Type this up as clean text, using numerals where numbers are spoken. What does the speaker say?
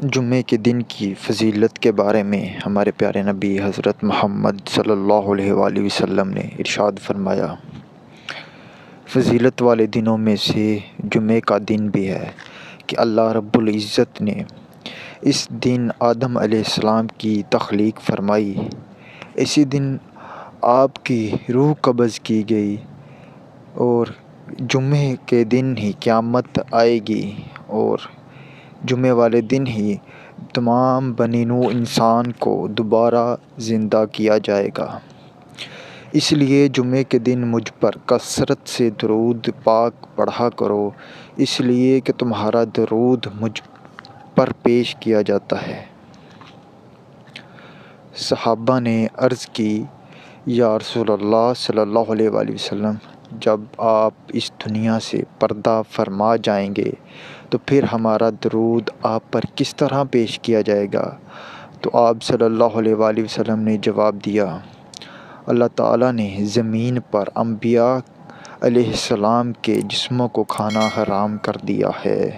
جمعے کے دن کی فضیلت کے بارے میں ہمارے پیارے نبی حضرت محمد صلی اللہ علیہ وآلہ وسلم نے ارشاد فرمایا، فضیلت والے دنوں میں سے جمعے کا دن بھی ہے کہ اللہ رب العزت نے اس دن آدم علیہ السلام کی تخلیق فرمائی۔ اسی دن آپ کی روح قبض کی گئی اور جمعے کے دن ہی قیامت آئے گی اور جمعے والے دن ہی تمام بنی نوع انسان کو دوبارہ زندہ کیا جائے گا۔ اس لیے جمعے کے دن مجھ پر کثرت سے درود پاک پڑھا کرو، اس لیے کہ تمہارا درود مجھ پر پیش کیا جاتا ہے۔ صحابہ نے عرض کی، یا رسول اللہ صلی اللہ علیہ وآلہ وسلم، جب آپ اس دنیا سے پردہ فرما جائیں گے تو پھر ہمارا درود آپ پر کس طرح پیش کیا جائے گا؟ تو آپ صلی اللہ علیہ وآلہ وسلم نے جواب دیا، اللہ تعالیٰ نے زمین پر انبیاء علیہ السلام کے جسموں کو کھانا حرام کر دیا ہے۔